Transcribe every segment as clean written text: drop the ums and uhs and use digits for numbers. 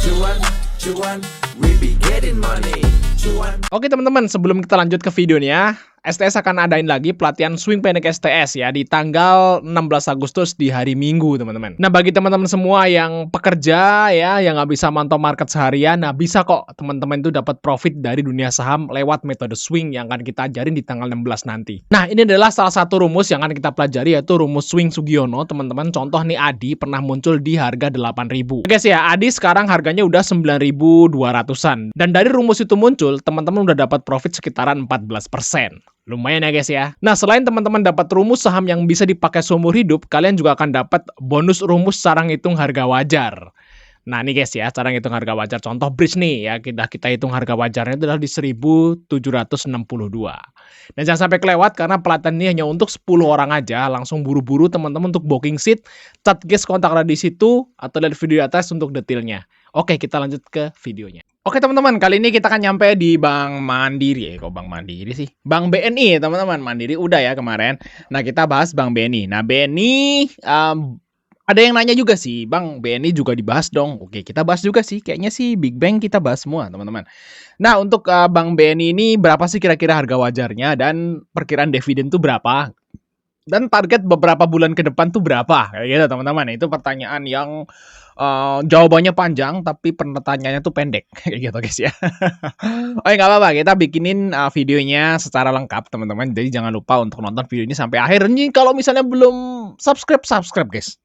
Cuan, cuan, we be getting money. Cuan. Oke teman-teman, sebelum kita lanjut ke videonya, STS akan adain lagi pelatihan swing pendek STS ya di tanggal 16 Agustus di hari Minggu teman-teman. Nah bagi teman-teman semua yang pekerja ya, yang nggak bisa mantau market seharian, nah bisa kok teman-teman itu dapat profit dari dunia saham lewat metode swing yang akan kita ajarin di tanggal 16 nanti. Nah ini adalah salah satu rumus yang akan kita pelajari, yaitu rumus swing Sugiono teman-teman. Contoh nih Adi pernah muncul di harga 8.000. Oke sih ya, Adi sekarang harganya udah 9.200-an. Dan dari rumus itu muncul, teman-teman udah dapat profit sekitaran 14%. Lumayan ya guys ya. Nah selain teman-teman dapat rumus saham yang bisa dipakai seumur hidup, kalian juga akan dapat bonus rumus cara ngitung harga wajar. Nah nih guys ya, cara ngitung harga wajar. Contoh bridge nih ya, kita hitung harga wajarnya itu adalah di 1.762. Dan jangan sampai kelewat karena pelatihan ini hanya untuk 10 orang aja. Langsung buru-buru teman-teman untuk booking seat. Chat guys kontak di situ atau lihat video di atas untuk detailnya. Oke, kita lanjut ke videonya. Oke teman-teman, kali ini kita akan nyampe di Bank Mandiri. Kok Bank Mandiri sih? Bank BNI teman-teman. Mandiri udah ya kemarin. Nah kita bahas Bank BNI. Nah BNI ada yang nanya juga sih, Bang BNI juga dibahas dong. Oke kita bahas juga sih. Kayaknya sih Big Bang kita bahas semua teman-teman. Nah untuk Bank BNI ini berapa sih kira-kira harga wajarnya dan perkiraan dividen tuh berapa? Dan target beberapa bulan ke depan tuh berapa? Kayak gitu teman-teman. Itu pertanyaan yang jawabannya panjang tapi pertanyaannya tuh pendek kayak gitu guys ya. Oke nggak apa-apa, kita bikinin videonya secara lengkap teman-teman. Jadi jangan lupa untuk nonton video ini sampai akhir. Ini kalau misalnya belum subscribe guys.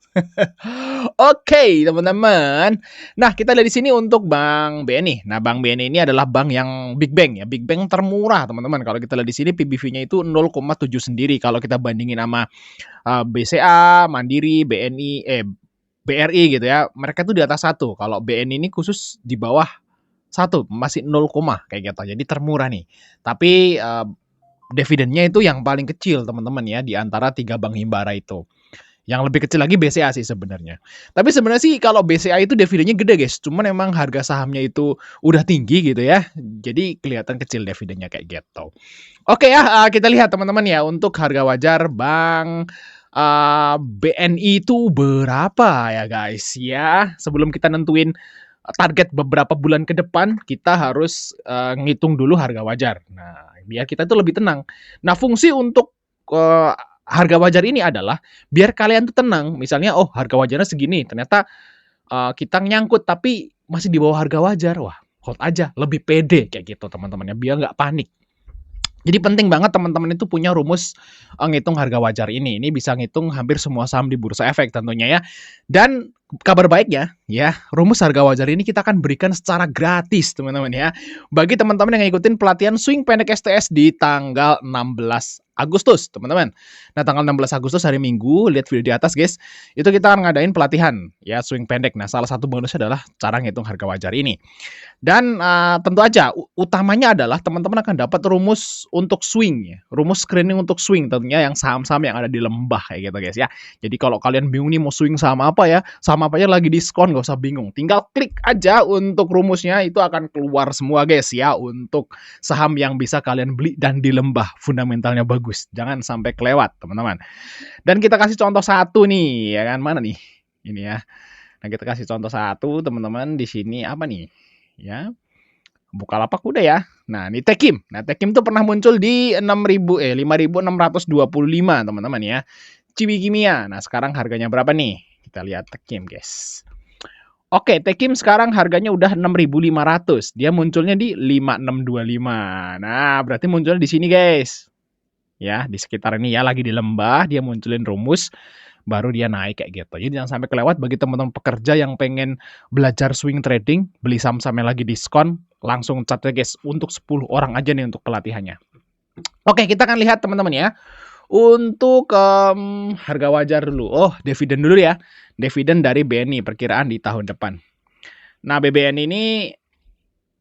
Oke teman-teman. Nah kita lihat di sini untuk Bank BNI. Nah Bank BNI ini adalah bank yang big bank ya, big bank termurah teman-teman. Kalau kita lihat di sini PBV-nya itu 0,7 sendiri. Kalau kita bandingin sama BCA, Mandiri, BNI, BRI gitu ya, mereka tuh di atas 1. Kalau BNI ini khusus di bawah 1, masih 0, kayak gitu. Jadi termurah nih. Tapi dividennya itu yang paling kecil teman-teman ya, di antara 3 bank himbara itu. Yang lebih kecil lagi BCA sih sebenarnya. Tapi sebenarnya sih kalau BCA itu dividennya gede guys. Cuman emang harga sahamnya itu udah tinggi gitu ya. Jadi kelihatan kecil dividennya kayak gitu. Oke ya, kita lihat teman-teman ya untuk harga wajar Bank BNI itu berapa ya guys ya. Sebelum kita nentuin target beberapa bulan ke depan, kita harus ngitung dulu harga wajar. Nah, biar kita itu lebih tenang. Nah, fungsi untuk harga wajar ini adalah biar kalian tuh tenang. Misalnya, oh harga wajarnya segini, ternyata kita nyangkut tapi masih di bawah harga wajar. Wah, hold aja, lebih pede kayak gitu teman-teman ya, biar nggak panik. Jadi penting banget teman-teman itu punya rumus ngitung harga wajar ini. Ini bisa ngitung hampir semua saham di Bursa Efek tentunya ya. Dan kabar baiknya ya, rumus harga wajar ini kita akan berikan secara gratis teman-teman ya. Bagi teman-teman yang ngikutin pelatihan swing pendek STS di tanggal 16 Agustus teman-teman. Nah tanggal 16 Agustus hari Minggu, lihat video di atas guys. Itu kita akan ngadain pelatihan ya swing pendek. Nah salah satu bonusnya adalah cara ngitung harga wajar ini. Dan tentu aja utamanya adalah teman-teman akan dapat rumus untuk swing ya. Rumus screening untuk swing tentunya yang saham-saham yang ada di lembah kayak gitu guys ya. Jadi kalau kalian bingung nih mau swing saham apa ya, saham apa aja lagi diskon, gak usah bingung. Tinggal klik aja untuk rumusnya, itu akan keluar semua guys ya untuk saham yang bisa kalian beli dan di lembah, fundamentalnya bagus. Jangan sampai kelewat teman-teman. Dan kita kasih contoh satu nih ya kan, mana nih? Ini ya. Nah, kita kasih contoh satu teman-teman di sini apa nih? Ya. Bukalapak udah ya. Nah, ini Tekim. Nah, Tekim tuh pernah muncul di 5.625 teman-teman ya. Cibi Kimia. Nah, sekarang harganya berapa nih? Kita lihat Tekim, guys. Oke, Tekim sekarang harganya udah 6.500. Dia munculnya di 5.625. Nah, berarti munculnya di sini, guys. Ya, di sekitar ini ya, lagi di lembah, dia munculin rumus, baru dia naik kayak gitu. Jadi jangan sampai kelewat bagi teman-teman pekerja yang pengen belajar swing trading, beli saham-saham yang lagi diskon, langsung chat ya guys, untuk 10 orang aja nih untuk pelatihannya. Oke, kita akan lihat teman-teman ya. Untuk harga wajar dulu. Oh, dividen dulu ya. Dividen dari BNI perkiraan di tahun depan. Nah, BBN ini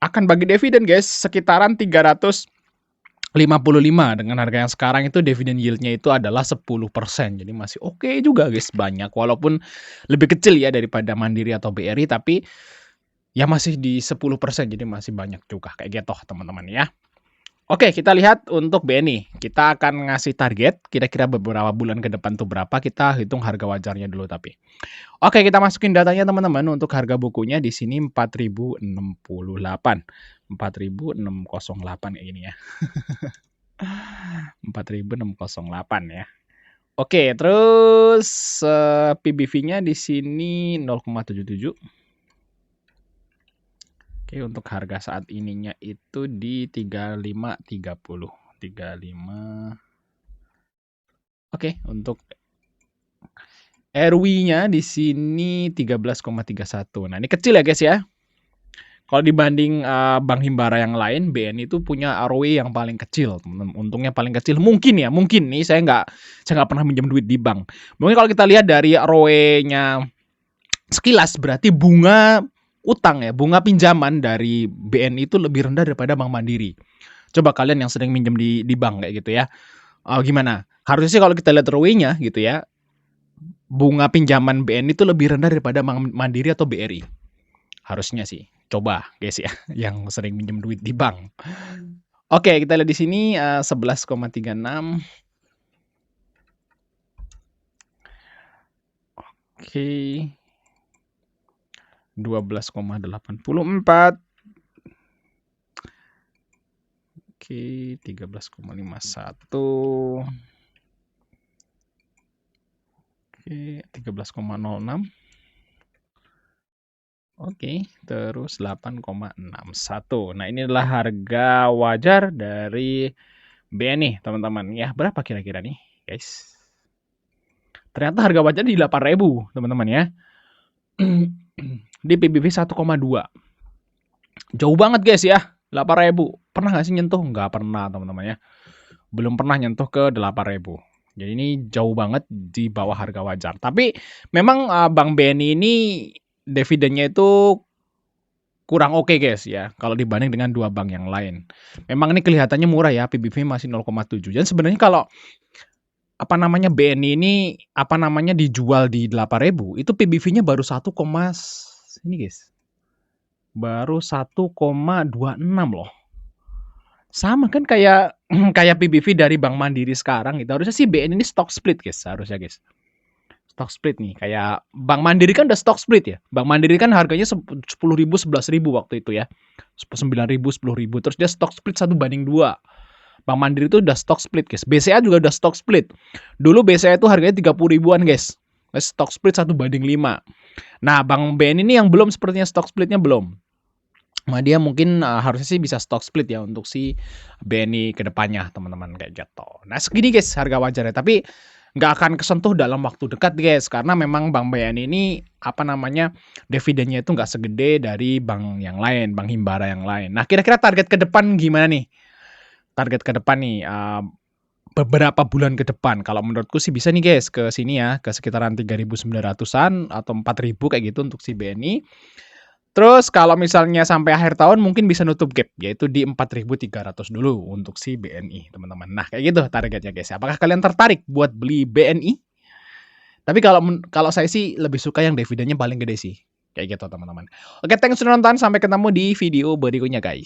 akan bagi dividen guys sekitaran 355 dengan harga yang sekarang itu dividen yieldnya itu adalah 10%. Jadi masih oke juga guys, banyak walaupun lebih kecil ya daripada Mandiri atau BRI, tapi ya masih di 10%, jadi masih banyak juga kayak gitu teman-teman ya. Oke, kita lihat untuk BNI. Kita akan ngasih target, kira-kira beberapa bulan ke depan tuh berapa, kita hitung harga wajarnya dulu tapi. Oke, kita masukin datanya teman-teman. Untuk harga bukunya di sini 4.068. 4.608 kayak gini ya. 4.608 ya. Oke, terus PBV-nya di sini 0,77. Oke, untuk harga saat ininya itu di 35.30. 35. Oke, untuk RW-nya di sini 13,31. Nah, ini kecil ya, guys ya. Kalau dibanding bank himbara yang lain, BNI itu punya ROE yang paling kecil, teman-teman. Untungnya paling kecil. Mungkin ya, mungkin nih saya nggak pernah minjem duit di bank. Mungkin kalau kita lihat dari ROE-nya sekilas berarti bunga utang ya, bunga pinjaman dari BNI itu lebih rendah daripada Bank Mandiri. Coba kalian yang sering minjem di bank kayak gitu ya. Gimana? Harusnya sih kalau kita lihat ROE-nya gitu ya, bunga pinjaman BNI itu lebih rendah daripada Bank Mandiri atau BRI. Harusnya sih. Coba guys ya, yang sering minjem duit di bank. Oke, kita lihat di sini 11,36. Oke. 12,84. Oke, 13,51. Oke, 13,06. Oke, terus 8,61. Nah, ini adalah harga wajar dari BNI, teman-teman. Ya, berapa kira-kira nih, guys? Ternyata harga wajar di 8.000, teman-teman ya. Di PBV 1,2. Jauh banget, guys ya. 8.000. Pernah nggak sih nyentuh? Nggak pernah, teman-teman ya. Belum pernah nyentuh ke 8.000. Jadi ini jauh banget di bawah harga wajar. Tapi memang Bank BNI ini dividennya itu kurang oke guys ya, kalau dibanding dengan dua bank yang lain. Memang ini kelihatannya murah ya, PBV masih 0,7. Dan sebenarnya kalau BNI ini dijual di 8.000, itu PBV-nya baru 1, ini guys. Baru 1,26 loh. Sama kan kayak PBV dari Bank Mandiri sekarang gitu. Harusnya sih BNI ini stock split guys, harusnya guys. Stock split nih, kayak Bank Mandiri kan udah stock split ya. Bank Mandiri kan harganya 10.000, 11.000 waktu itu ya. 9.000, 10.000. Terus dia stock split 1/2. Bank Mandiri itu udah stock split guys. BCA juga udah stock split. Dulu BCA itu harganya 30 ribuan guys. Stock split 1/5. Nah, Bank BNI ini yang belum, sepertinya stock splitnya belum. Nah, dia mungkin harusnya sih bisa stock split ya untuk si BNI kedepannya, teman-teman, kayak gitu. Nah, segini guys harga wajarnya. Tapi nggak akan kesentuh dalam waktu dekat guys, karena memang Bank BNI ini dividennya itu nggak segede dari bank yang lain, bank himbara yang lain. Nah, kira-kira target ke depan gimana nih? Target ke depan nih beberapa bulan ke depan. Kalau menurutku sih bisa nih guys ke sini ya, ke sekitaran 3.900-an atau 4.000 kayak gitu untuk si BNI. Terus kalau misalnya sampai akhir tahun mungkin bisa nutup gap, yaitu di 4.300 dulu untuk si BNI, teman-teman. Nah, kayak gitu targetnya guys. Apakah kalian tertarik buat beli BNI? Tapi kalau saya sih lebih suka yang dividennya paling gede sih. Kayak gitu, teman-teman. Oke, thanks sudah nonton. Sampai ketemu di video berikutnya, guys.